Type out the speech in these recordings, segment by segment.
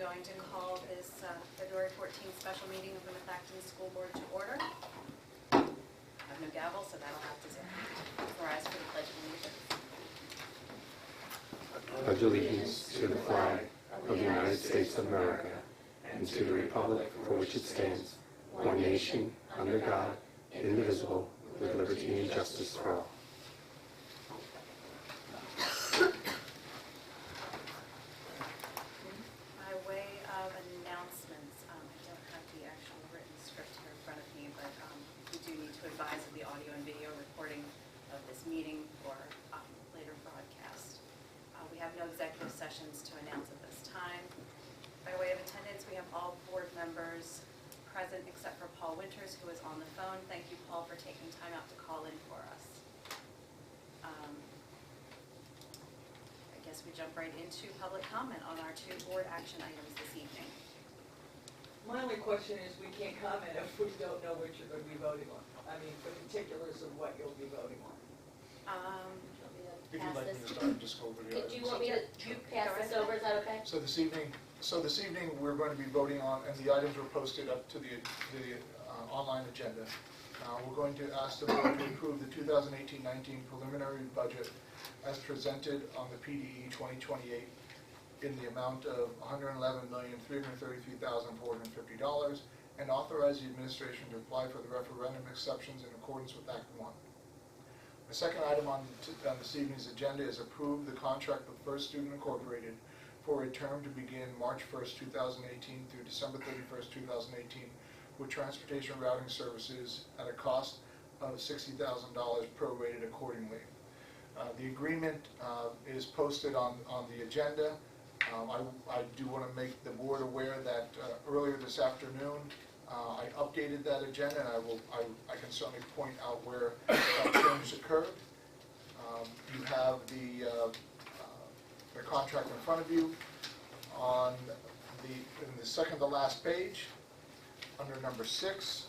going to call this February 14th special meeting of the Methacton School Board to order. I have no gavel, so that'll have to rise for the Pledge of Allegiance. Pledge allegiance to the flag of the United States of America and to the republic for which it stands, one nation, under God, indivisible, with liberty and justice for all. By way of announcements, I don't have the actual written script here in front of me, but we do need to advise of the audio and video recording of this meeting for later broadcast. We have no executive sessions to announce at this time. By way of attendance, we have all board members present except for Paul Winters, who is on the phone. Thank you, Paul, for taking time out to call in for us. I guess we jump right into public comment on our two board action items this evening. My only question is, we can't comment if we don't know what you're going to be voting on. I mean, the particulars of what you'll be voting on. If you'd like me to start and just go over the items. Do you want me to pass this over? Is that okay? So this evening we're going to be voting on, and the items were posted up to the online agenda. We're going to ask the board to approve the 2018-19 preliminary budget as presented on the PDE 2028 in the amount of $111,333,450 and authorize the administration to apply for the referendum exceptions in accordance with Act 1. The second item on this evening's agenda is approve the contract with First Student Incorporated for a term to begin March 1st, 2018 through December 31st, 2018 with transportation routing services at a cost of $60,000 prorated accordingly. The agreement is posted on the agenda. I do want to make the board aware that earlier this afternoon I updated that agenda, and I can certainly point out where that change occurred. You have the contract in front of you. In the second to last page, under number 6,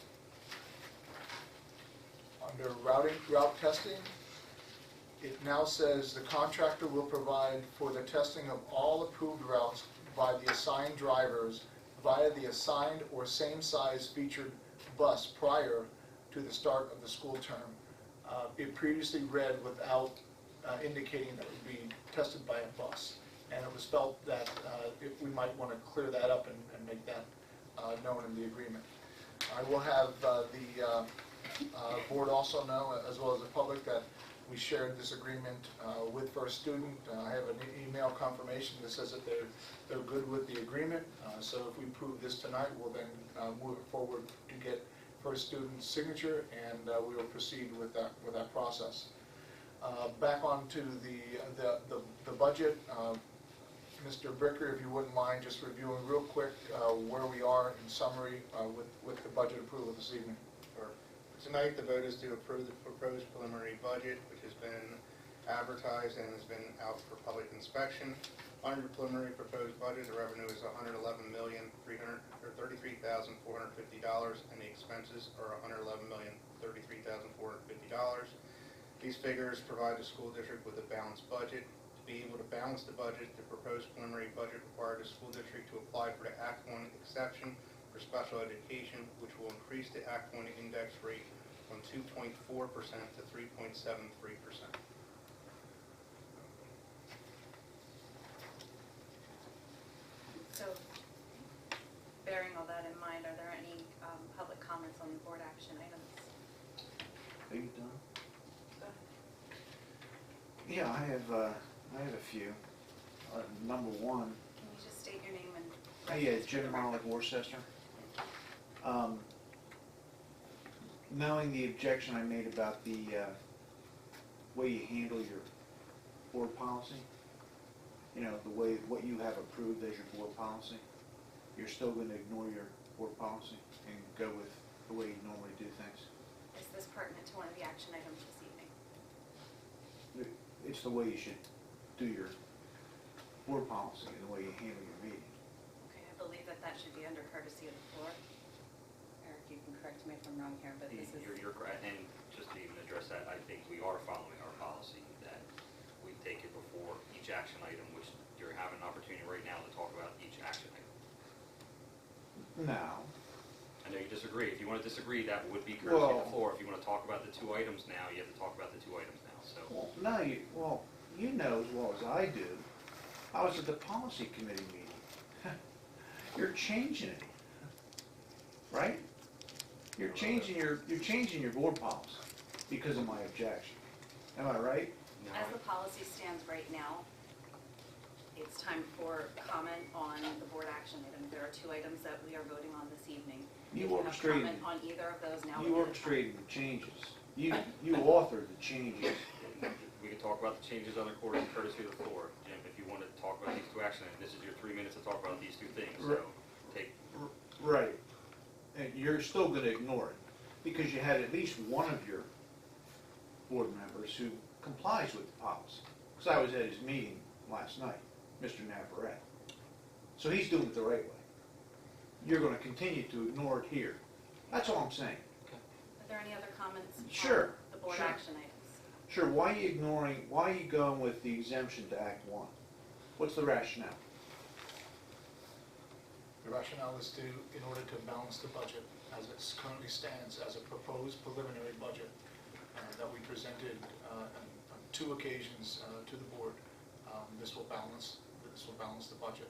under route testing, it now says the contractor will provide for the testing of all approved routes by the assigned drivers via the assigned or same size featured bus prior to the start of the school term. It previously read without indicating that it would be tested by a bus, and it was felt that we might want to clear that up and make that known in the agreement. I will have the board also know, as well as the public, that we shared this agreement with First Student. I have an email confirmation that says that they're good with the agreement. So if we approve this tonight, we'll then move it forward to get First Student's signature, and we will proceed with that process. Back on to the budget. Mr. Bricker, if you wouldn't mind just reviewing real quick where we are in summary with the budget approval this evening. Sure. Tonight, the vote is to approve the proposed preliminary budget, which has been advertised and has been out for public inspection. Under the preliminary proposed budget, the revenue is $111,333,450, and the expenses are $111,033,450. These figures provide the school district with a balanced budget. To be able to balance the budget, the proposed preliminary budget required the school district to apply for the Act 1 exception for special education, which will increase the Act 1 index rate from 2.4% to 3.73%. So, bearing all that in mind, are there any public comments on the board action items? Are you done? Yeah, I have a few. Number one. Can you just state your name and? Yeah, Jim Mollick, Worcester. Knowing the objection I made about the way you handle your board policy, you know, the way what you have approved as your board policy, you're still going to ignore your board policy and go with the way you normally do things. Is this pertinent to one of the action items this evening? It's the way you should do your board policy and the way you handle your meeting. Okay, I believe that should be under courtesy of the floor. Eric, you can correct me if I'm wrong here, but this is... You're correct, and just to even address that, I think we are following our policy that we take it before each action item, which you're having an opportunity right now to talk about each action item. No. I know you disagree. If you want to disagree, that would be courtesy of Well- the floor. If you want to talk about the two items now, you have to talk about the two items now, so. Well, no, you know as well as I do, I was at the policy committee meeting. You're changing it, right? You're changing your board policy because of my objection. Am I right? No, As the policy stands right now, it's time for comment on the board action item. There are two items that we are voting on this evening. You If have orchestrated, comment on either of those now. you would be the time. orchestrated the changes. You authored the changes. We can talk about the changes on the courtesy of the floor. Jim, if you want to talk about these two action items, this is your 3 minutes to talk about these two things, so take, Right. And you're still gonna ignore it, because you had at least one of your board members who complies with the policy. Because I was at his meeting last night, Mr. Navarette. So he's doing it the right way. You're gonna continue to ignore it here. That's all I'm saying. Are there any other comments? Sure, on the board sure. action items? Sure, why are you going with the exemption to Act 1? What's the rationale? The rationale is in order to balance the budget as it currently stands as a proposed preliminary budget that we presented on 2 occasions to the board. This will balance the budget.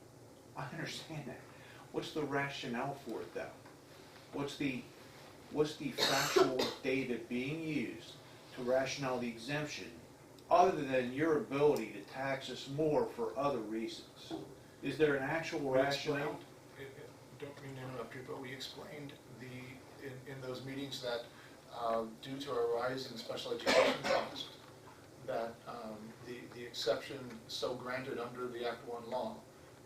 I understand that. What's the rationale for it, though? What's the factual data being used to rationale the exemption, other than your ability to tax us more for other reasons? Is there an actual We rationale? Don't mean to interrupt you, but we explained in those meetings that due to our rise in special education costs, that the exception so granted under the Act 1 law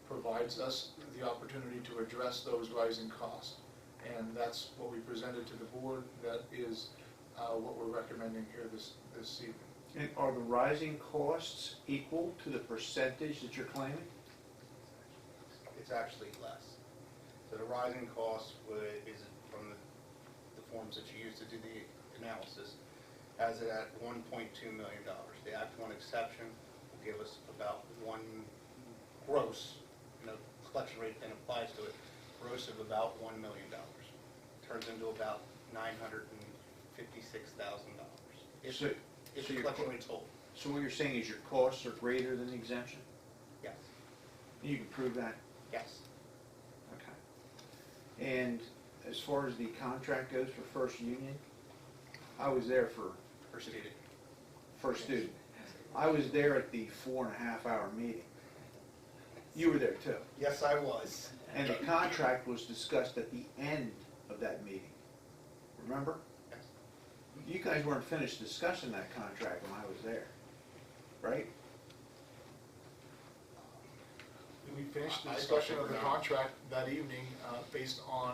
provides us the opportunity to address those rising costs. And that's what we presented to the board. That is what we're recommending here this evening. And are the rising costs equal to the percentage that you're claiming? It's actually less. So the rising cost is from the forms that you use to do the analysis, has it at $1.2 million. The Act 1 exception will give us about one gross, collection rate then applies to it, gross of about $1 million. Turns into about $956,000. So If so the your collection co- rate's whole, So what you're saying is your costs are greater than the exemption? yes, You can prove that? yes. Okay. And as far as the contract goes for First Union, I was there for Per student. First Student. I was there at the 4.5-hour meeting. You were there too. Yes, I was. And the contract was discussed at the end of that meeting. Remember? Yes. You guys weren't finished discussing that contract when I was there, right? We finished the I discussion thought of the they were not. contract that evening based on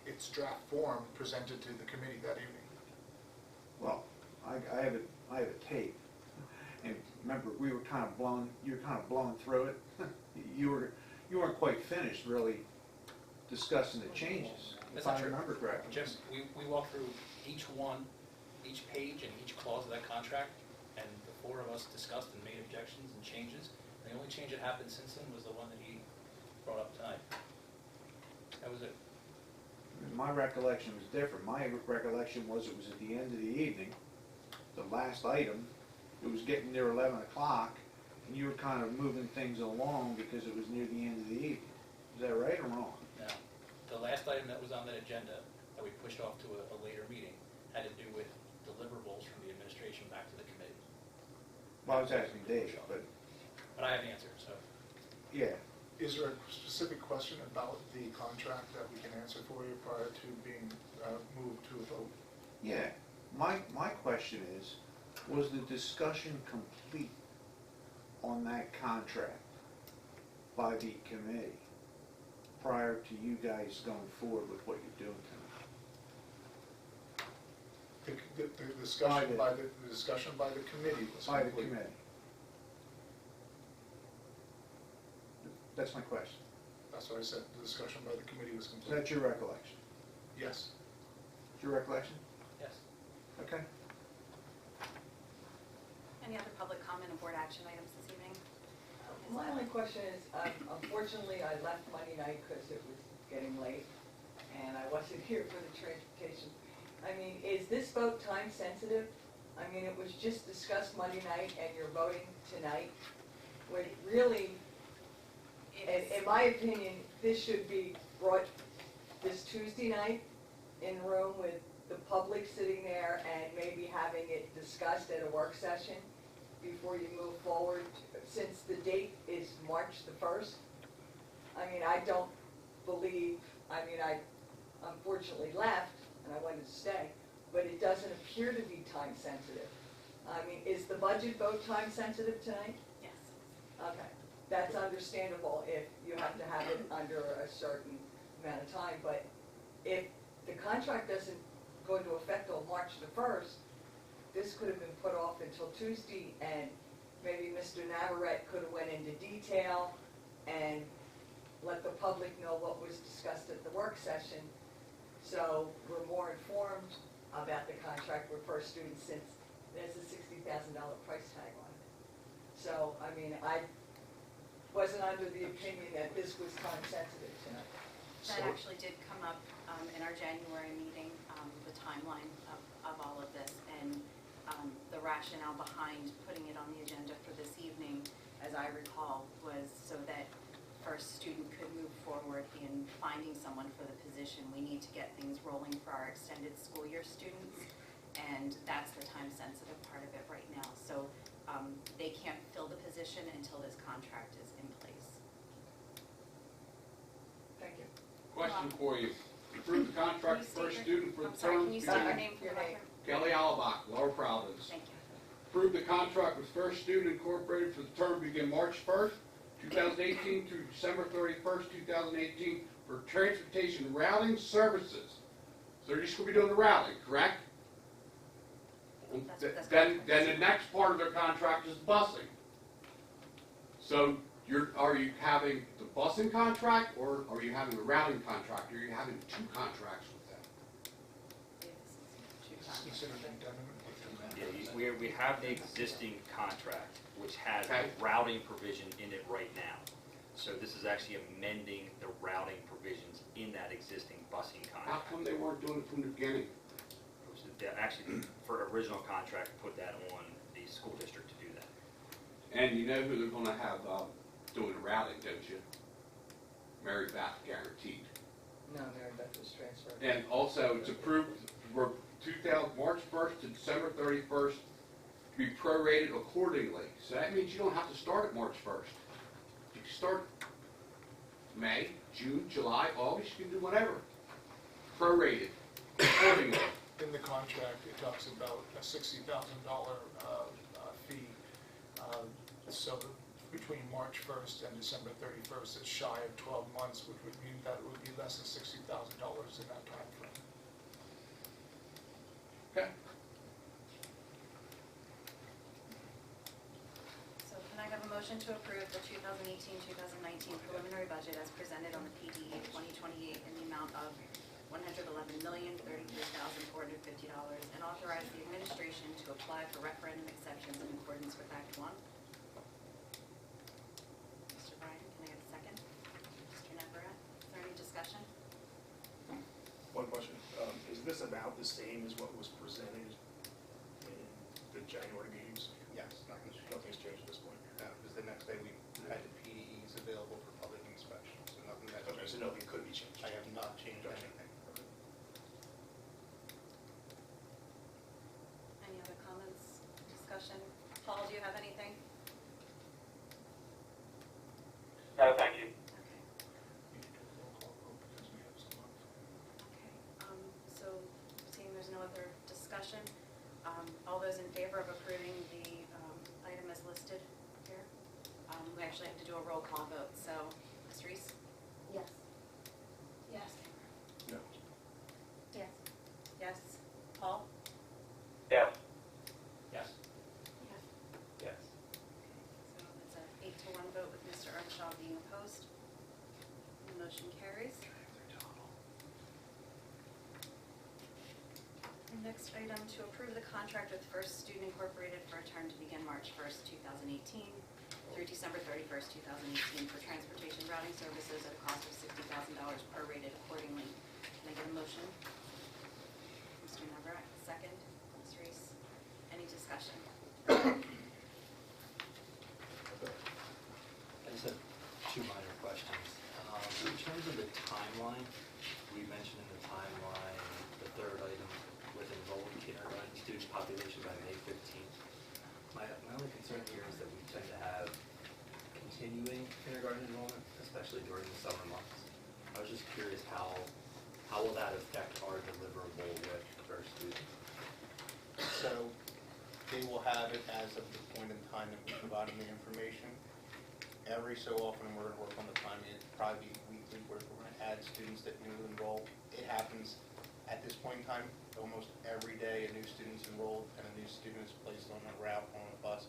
its draft form presented to the committee that evening. Well, I have a tape. And remember, you were kind of blown through it. You weren't quite finished really discussing the changes, if That's not I true. remember correctly. Jim, we walked through each page and each clause of that contract, and the 4 of us discussed and made objections and changes. And the only change that happened since then was the one that he brought up tonight. That was it. My recollection was different. My recollection was it was at the end of the evening, the last item. It was getting near 11 o'clock, and you were kind of moving things along because it was near the end of the evening. Is that right or wrong? Now, the last item that was on that agenda that we pushed off to a later meeting had to do with deliverables from the administration back to the committee. Well, I was asking Dave, but But I have the answer, so. yeah. Is there a specific question about the contract that we can answer for you prior to being moved to a vote? Yeah. My question is, was the discussion complete on that contract by the committee prior to you guys going forward with what you're doing tonight? The discussion by the committee was By the complete. committee. That's my question. That's what I said, the discussion by the committee was Is complete. that your recollection? Yes. Is your recollection? Yes. Okay. Any other public comment on board action items this evening? My only question is, unfortunately, I left Monday night because it was getting late, and I wasn't here for the transportation. I mean, is this vote time sensitive? I mean, it was just discussed Monday night and you're voting tonight. Would really, in my opinion, this should be brought this Tuesday night in a room with the public sitting there and maybe having it discussed at a work session before you move forward, since the date is March the 1st. I mean, I don't believe, I unfortunately left and I wanted to stay, but it doesn't appear to be time sensitive. I mean, is the budget vote time sensitive tonight? Yes. Okay, that's understandable if you have to have it under a certain amount of time, but if the contract doesn't go into effect till March the 1st, this could have been put off until Tuesday, and maybe Mr. Navarette could have went into detail and let the public know what was discussed at the work session, so we're more informed about the contract with First Student, since there's a $60,000 price tag on it. So, I mean, I wasn't under the opinion that this was time sensitive tonight. That actually did come up in our January meeting, the timeline of all of this, and the rationale behind putting it on the agenda for this evening, as I recall, was so that First Student could move forward in finding someone for the position. We need to get things rolling for our extended school year students, and that's the time-sensitive part of it right now. So they can't fill the position until this contract is in place. Thank you. Question for you. Approve the contract for First Student for the I'm sorry, term. can you state your name for the Your name. record? Kelly Alabak, Lower Providence. Thank you. Approve the contract with First Student Incorporated for the term begin March 1st, 2018 through December 31st, 2018 for transportation routing services. So they're just going to be doing the routing, correct? That's what this Then contract the is. next part of their contract is busing. So are you having the busing contract, or are you having the routing contract? Are you having two contracts with them? Consider it done. Yeah, we have the existing contract, which has Okay. a routing provision in it right now. So this is actually amending the routing provisions in that existing busing How contract. come they weren't doing it from the beginning? Actually, for original contract, put that on the school district to do that. And you know who they're gonna have doing the routing, don't you? Mary Beth guaranteed. No, Mary Beth was transferred. And also, it's approved for March 1st to December 31st to be prorated accordingly. So that means you don't have to start at March 1st. You can start May, June, July, August, you can do whatever. Prorated accordingly. In the contract, it talks about a $60,000 fee. So between March 1st and December 31st, it's shy of 12 months, which would mean that it would be less than $60,000 in that time frame. Okay. So can I have a motion to approve the 2018-2019 preliminary budget as presented on the PDE 2028 in the amount of $111,033,450 and authorize the administration to apply for referendum exceptions in accordance with Act 1? Mr. Bryan, can I have a second? Mr. Navarette, is there any discussion? One question, is this about the same as what was presented in the January meetings? Yes, nothing's changed. Nothing's changed at this point? Because the next day we had the PDEs available for public inspection, so nothing that Okay, so nothing could be changed? I have not changed Gotcha. anything. Any other comments, discussion? Paul, do you have anything? No, thank you. Okay. We need to do a roll call vote because we have some on. Okay, so seeing there's no other discussion, all those in favor of approving the item as listed here? We actually have to do a roll call vote, so Ms. Reese? Yes. Yes. No. Yes. Yes. Paul? Yes. Yes. Yes. So it's an 8-1 vote with Mr. Earnshaw being opposed. The motion carries. The next item, to approve the contract with First Student Incorporated for a term to begin March 1st, 2018 through December 31st, 2018 for transportation routing services at a cost of $60,000 prorated motion? Mr. Nevrat, second. Ms. Reese, any discussion? I just have two minor questions. In terms of the timeline, we mentioned in the timeline, the third item, with enrolled kindergarten student population by May 15th. My only concern here is that we tend to have continuing kindergarten enrollment, especially during the summer months. I was just curious how will that affect our deliverable with first students? So they will have it as of the point in time that we provide them the information. Every so often, we're going to work on the timing. It'll probably be weekly, where we're going to add students that newly enroll. It happens at this point in time, almost every day, a new student's enrolled and a new student is placed on a route on a bus.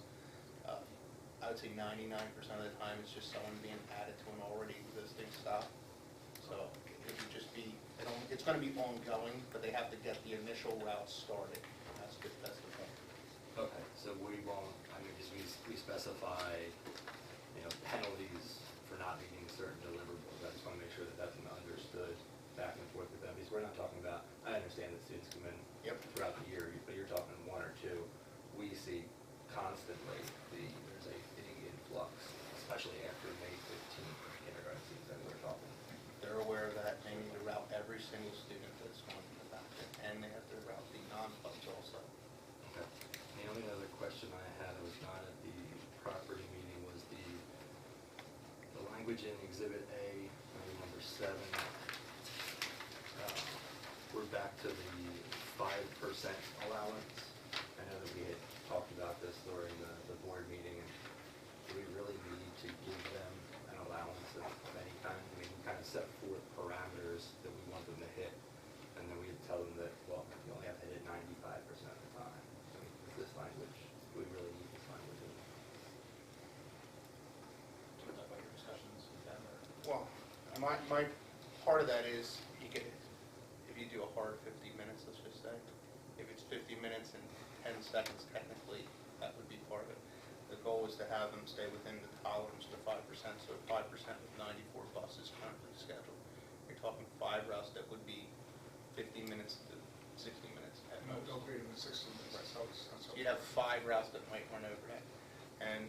I would say 99% of the time, it's just someone being added to an already existing stop. So it would just be, it's going to be ongoing, but they have to get the initial route started. That's the point. Okay, so we won't, I mean, because we specify, penalties for not meeting certain deliverables. I just want to make sure that that's understood back and forth with them, because we're not talking about, I understand that students come in throughout the year, but you're talking one or two. We see constantly there's a big influx, especially after May 15th kindergarten season that we're talking. They're aware of that. They need to route every single student that's going to the benefit, and they have to route the non-clubs also. Okay. The only other question I had, that was not at the property meeting, was the language in Exhibit A, number 7. We're back to the 5% allowance. I know that we had talked about this during the board meeting, and do we really need to give them an allowance of any kind? I mean, we kind of set forth parameters that we want them to hit, and then we tell them that, well, you only have to hit it 95% of the time. I mean, is this language, do we really need this language in? Do you talk about your discussions with them, or? Well, my part of that is, if you do a hard 50 minutes, let's just say, if it's 50 minutes and 10 seconds technically, that would be part of it. The goal is to have them stay within the tolerance to 5%, so 5% with 94 buses currently scheduled. You're talking 5 routes that would be 50 minutes to 60 minutes at most. No greater than 60 minutes. That's how You'd have 5 routes that might run over that. And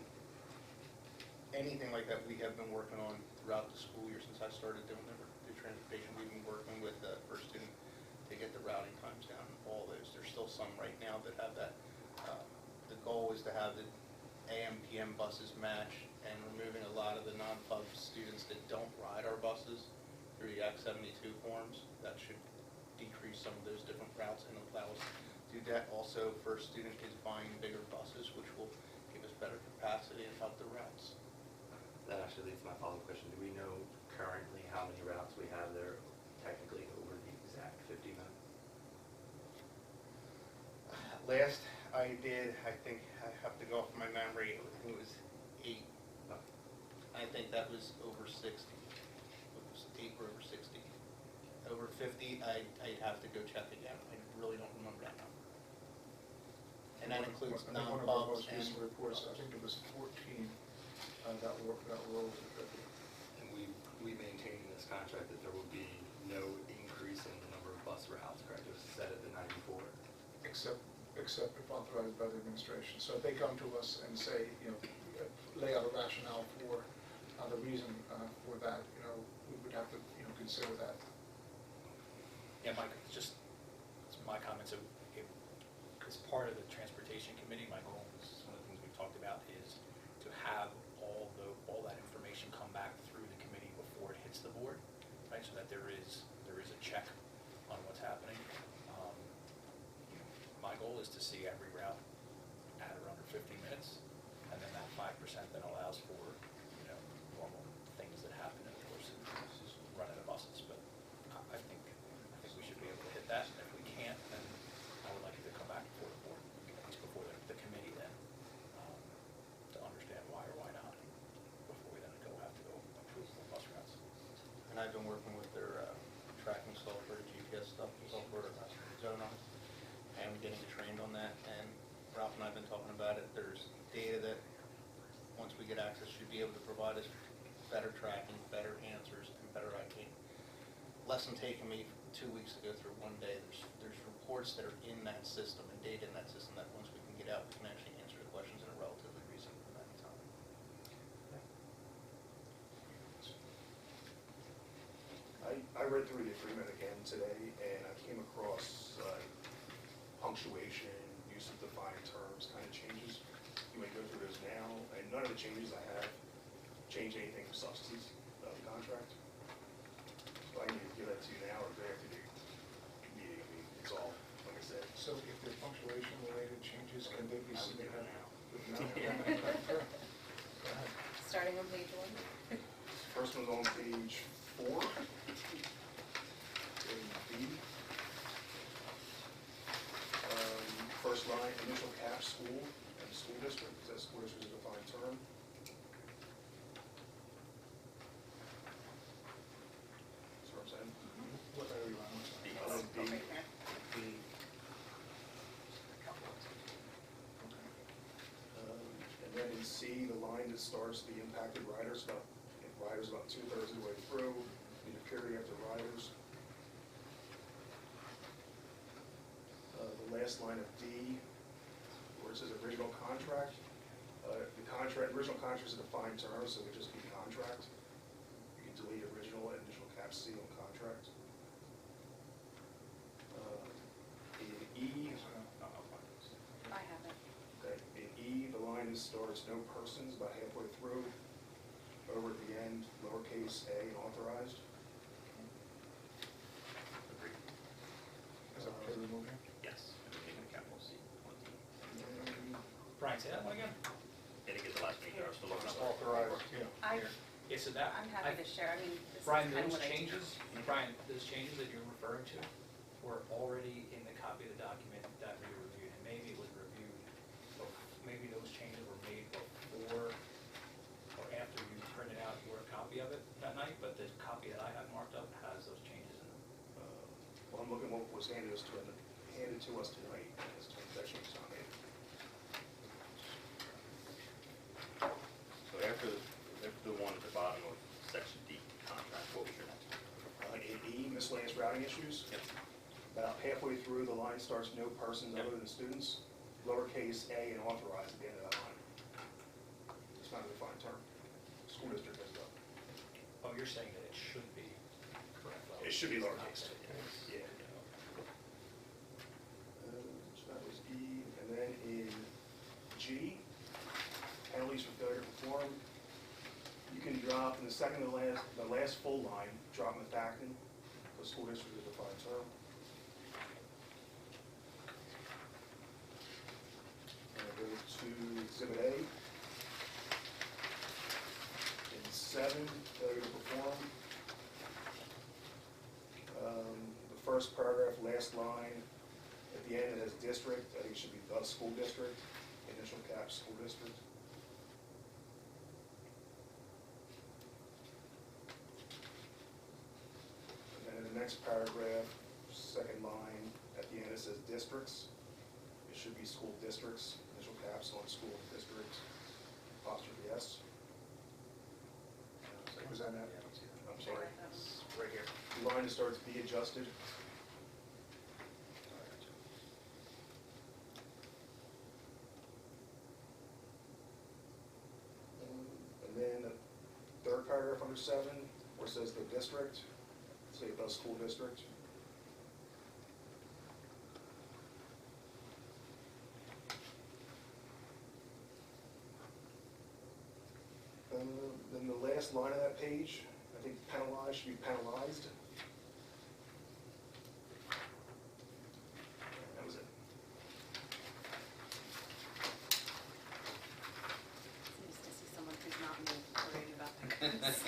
anything like that we have been working on throughout the school year since I started doing the transportation. We've been working with the first student to get the routing times down, all those. There's still some right now that have that. The goal is to have the AM, PM buses match, and removing a lot of the non-pub students that don't ride our buses through the Act 72 forms. That should decrease some of those different routes and allow us to do that. Also, first student is buying bigger buses, which will give us better capacity and help the routes. That actually leads to my follow-up question. Do we know currently how many routes we have that are technically over the exact 50 minutes? Last I did, I think, I have to go off my memory, I think it was 8. I think that was over 60. It was 8 or over 60. Over 50, I'd have to go check again. I really don't remember that number. And that includes One of our non-pubs most recent and reports, I think it was 14 that were over 50. And we maintain in this contract that there will be no increase in the number of bus routes, correct? It was set at the 94. Except if authorized by the administration. So if they come to us and say, lay out a rationale for the reason for that, we would have to, consider that. Yeah, Mike, it's my comments. So as part of the transportation committee, my goal is, one of the things we've talked about is to have all that information come back through the committee before it hits the board, right? So that there is a check on what's happening. My goal is to see every route at or under 50 minutes, and then that 5% then allows for, normal things that happen in the course of running the buses. But I think we should be able to hit that, and if we can't, then I would like it to come back before the board, at least before the committee then, to understand why or why not, before we then have to go approve the bus routes. And I've been working with their tracking software, GPS software, Zona, and getting trained on that. And Ralph and I have been talking about it. There's data that, once we get access, should be able to provide us better tracking, better answers, and better ID. lesson taking me 2 weeks to go through one day. There's reports that are in that system and data in that system that once we can get out, we can actually answer the questions in a relatively reasonable amount of time. I read through the agreement again today, and I came across punctuation, use of defined terms, kind of changes. You may go through those now, and none of the changes I have change anything of substance of the contract. So I can either give that to you now or right after the meeting. I mean, it's all, like I said. So if the punctuation related changes, can they be I would do submitted? it now. Go ahead. Starting on page 1. First one's on page 4. In B. First line, initial cap, school and school district. Is that school district is a defined term? That's what I'm saying. What are you on? B. Right there. And then in C, the line that starts the impacted riders, about 2/3 of the way through, need a period after riders. The last line of D, where it says original contract, original contract is a defined term, so it would just be contract. You can delete original and initial cap C on contract. In E, I have it. okay, in E, the line starts no persons about halfway through, over at the end, lowercase a and authorized. Is that okay to remove here? Yes, everything in capital C. Brian, say that one again? Did it get the last meeting, I was still looking Just up. authorized, yeah. Yeah, so that. I'm happy to share, I mean, this is Brian, kind of those what I. changes, Brian, those changes that you're referring to were already in the copy of the document that we reviewed. And maybe it was reviewed, maybe those changes were made before or after you printed out your copy of it that night, but the copy that I have marked up has those changes in it. Well, I'm looking what was handed to us tonight, as that change is on it. So after the one at the bottom of section D, contract, what was your next one? In E, miscellaneous routing issues. Yep. About halfway through, the line starts no persons Yep. other than students, lowercase a and authorized at the end of that line. It's not a defined term. School district does that. Oh, you're saying that it should be correct. It should be It's not lowercase. that it is. Yeah. So that was E, and then in G, penalties for failure to perform. You can drop in the second to the last full line, drop methacton, because school district is a defined term. And I go to Exhibit A. In 7, failure to perform. The first paragraph, last line, at the end it has district, I think it should be the school district, initial cap, school district. And then in the next paragraph, second line, at the end it says districts. It should be school districts, initial caps on school district, apostrophe S. Was that it? I'm sorry, it's right here. The line that starts be adjusted. And then the third paragraph under 7, where it says the district, say the school district. Then the last line of that page, I think penalized should be penalized. That was it. It's nice to see someone who's not me worrying about things.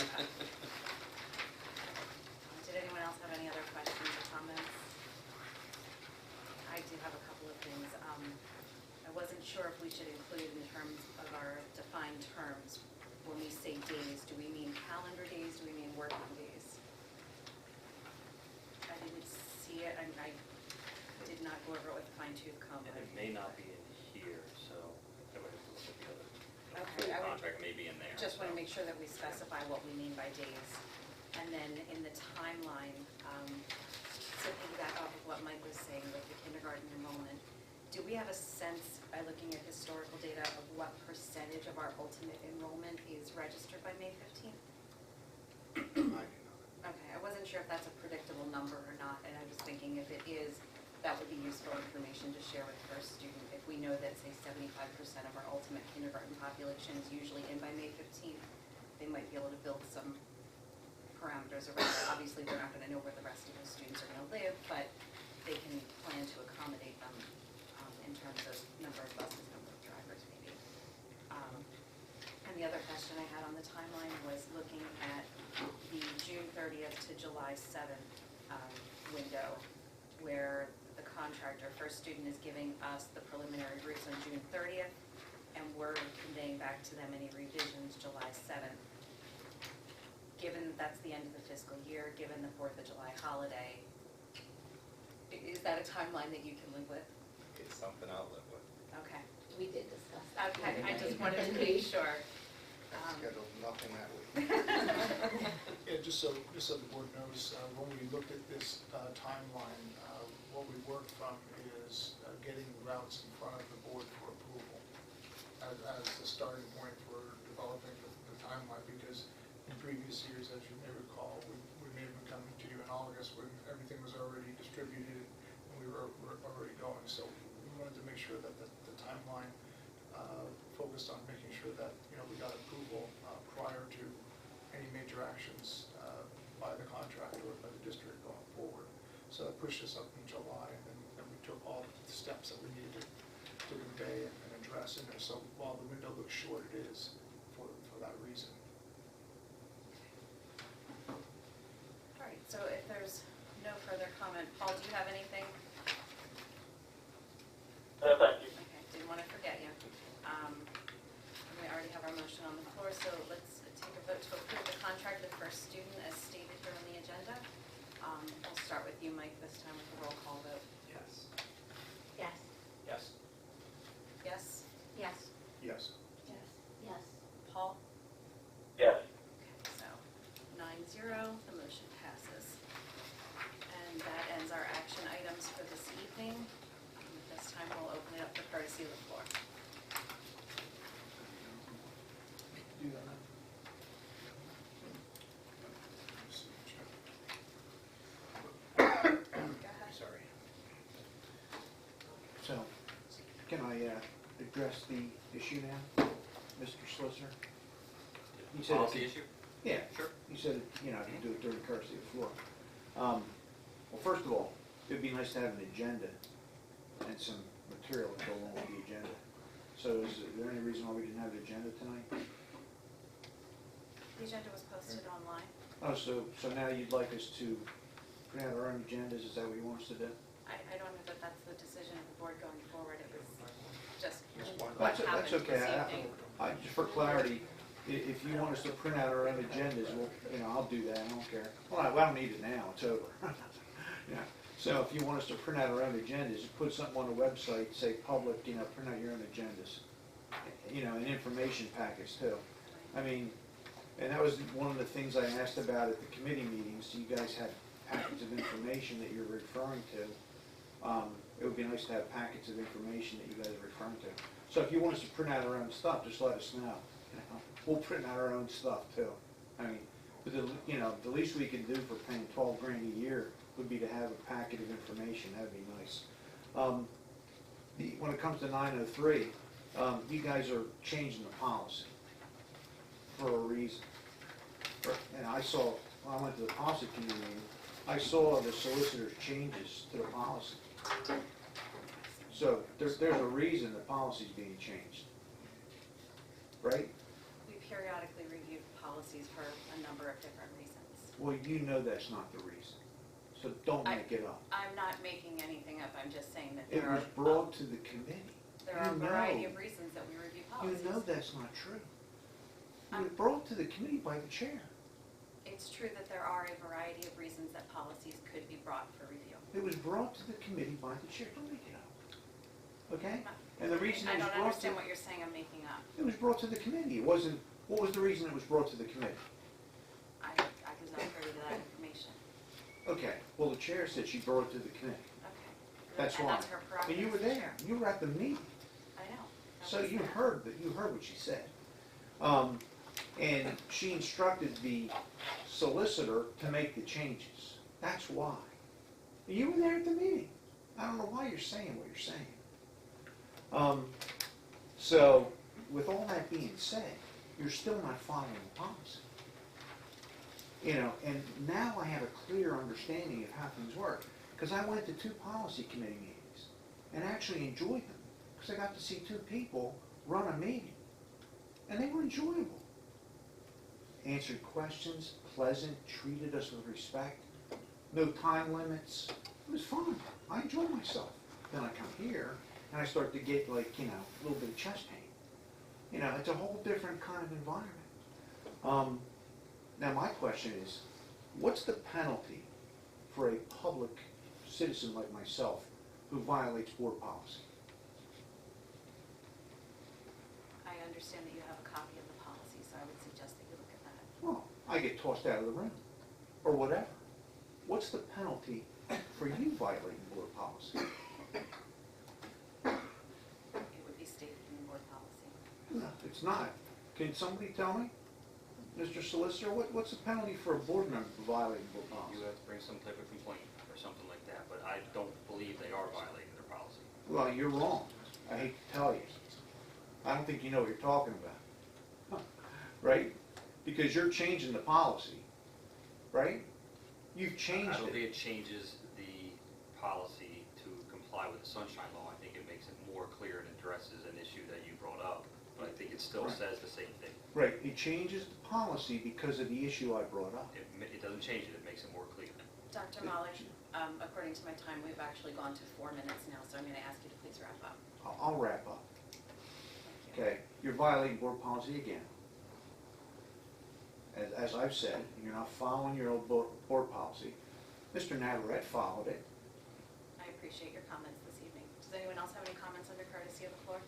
Did anyone else have any other questions or comments? I do have a couple of things. I wasn't sure if we should include in terms of our defined terms, when we say days, do we mean calendar days, do we mean working days? I didn't see it, and I did not go over it with a fine tooth comb. And it may not be in here, so I would have to look at the other. Okay, Full I would contract may be in there. just want to so. make sure that we specify what we mean by days. And then in the timeline, to piggyback off of what Mike was saying with the kindergarten enrollment, do we have a sense, by looking at historical data, of what percentage of our ultimate enrollment is registered by May 15th? I do not. Okay, I wasn't sure if that's a predictable number or not, and I was thinking if it is, that would be useful information to share with First Student. If we know that, say, 75% of our ultimate kindergarten population is usually in by May 15th, they might be able to build some parameters around it. Obviously, they're not going to know where the rest of those students are going to live, but they can plan to accommodate them in terms of number of buses, number of drivers, maybe. And the other question I had on the timeline was looking at the June 30th to July 7th window, where the contractor, First Student, is giving us the preliminary routes on June 30th, and we're conveying back to them any revisions July 7th. Given that that's the end of the fiscal year, given the 4th of July holiday, is that a timeline that you can live with? It's something I'll live with. Okay. We did discuss that. Okay, I just wanted to make sure. Scheduled nothing that week. Yeah, just so the board knows, when we looked at this timeline, what we worked from is getting routes in front of the board for approval as the starting point for developing the timeline, because in previous years, as you may recall, we may have been coming to you in August when everything was already distributed and we were already going. So we wanted to make sure that the timeline focused on making sure that, we got approval prior to any major actions by the contractor or by the district going forward. So that pushed us up in July, and then we took all the steps that we needed to convey and address in there. So while the window looks short, it is for that reason. All right, so if there's no further comment, Paul, do you have anything? No, thank you. Okay, didn't want to forget you. We already have our motion on the floor, so let's take a vote to approve the contract with First Student as stated here on the agenda. We'll start with you, Mike, this time with a roll call vote. Yes. Yes. Yes. Yes? Yes. Yes. Yes. Yes. Paul? Yes. Okay, so 9-0, the motion passes. And that ends our action items for this evening. This time we'll open it up for courtesy of the floor. Do that now. Go ahead. Sorry. So, can I address the issue now, Mr. Solicitor? You said Policy issue? Yeah. Sure. You said, you can do it during courtesy of the floor. Well, first of all, it'd be nice to have an agenda and some material to go along with the agenda. So is there any reason why we didn't have an agenda tonight? The agenda was posted online. Oh, so now you'd like us to print out our own agendas, is that what you want us to do? I don't know that that's the decision of the board going forward. It was just what That's happened okay. this evening. Just for clarity, if you want us to print out our own agendas, well, I'll do that, I don't care. Well, I don't need it now, it's over. Yeah. So if you want us to print out our own agendas, put something on the website, say public, print out your own agendas. And information packets too. I mean, and that was one of the things I asked about at the committee meetings. You guys had packets of information that you're referring to. It would be nice to have packets of information that you guys are referring to. So if you want us to print out our own stuff, just let us know. We'll print out our own stuff too. I mean, but the least we can do for paying $12 grand a year would be to have a packet of information. That'd be nice. When it comes to 903, you guys are changing the policy for a reason. And I saw, when I went to the policy committee meeting, I saw the solicitor's changes to the policy. So there's a reason the policy's being changed, right? We periodically review policies for a number of different reasons. Well, you know that's not the reason, so don't make it up. I'm not making anything up. I'm just saying that It there was are brought to the committee. there are a You variety know. of reasons that we review You policies. know that's not true. It was brought to the committee by the chair. It's true that there are a variety of reasons that policies could be brought for review. It was brought to the committee by the chair. Don't make it up. Okay? I'm not- And the reason I it was don't brought understand to, what you're saying I'm making up. it was brought to the committee. It wasn't, what was the reason it was brought to the committee? I was not privy Okay, well, the chair said she brought it to the committee. Okay. That's And why. that's her prerogative. And you were as the there, chair. you were at the meeting, I know. I so was you there. heard what she said. And she instructed the solicitor to make the changes. That's why. You were there at the meeting. I don't know why you're saying what you're saying. So, with all that being said, you're still not following the policy. You know, and now I have a clear understanding of how things work. Because I went to 2 policy committee meetings and actually enjoyed them. Because I got to see 2 people run a meeting. And they were enjoyable. Answered questions, pleasant, treated us with respect, no time limits. It was fun. I enjoyed myself. Then I come here and I start to get like, you know, a little bit of chest pain. You know, it's a whole different kind of environment. Now my question is, what's the penalty for a public citizen like myself who violates board policy? I understand that you have a copy of the policy, so I would suggest that you look at that. Well, I get tossed out of the room, or whatever. What's the penalty for you violating board policy? It would be stated in the board policy. No, it's not. Can somebody tell me, Mr. Solicitor, what's the penalty for a board member for violating board policy? You have to bring some type of complaint or something like that, but I don't believe they are violating their policy. Well, you're wrong. I hate to tell you. I don't think you know what you're talking about. Right? Because you're changing the policy, right? You've changed I don't think it. it changes the policy to comply with the Sunshine Law. I think it makes it more clear and addresses an issue that you brought up, but I think it still Right. says the same thing. Right, it changes the policy because of the issue I brought up. It doesn't change it, it makes it more clear. Dr. Mahler, according to my time, we've actually gone to 4 minutes now, so I'm going to ask you to please wrap up. I'll wrap up. Thank you. Okay, you're violating board policy again. As I've said, you're not following your old board policy. Mr. Navarette followed it. I appreciate your comments this evening. Does anyone else have any comments under courtesy of the floor?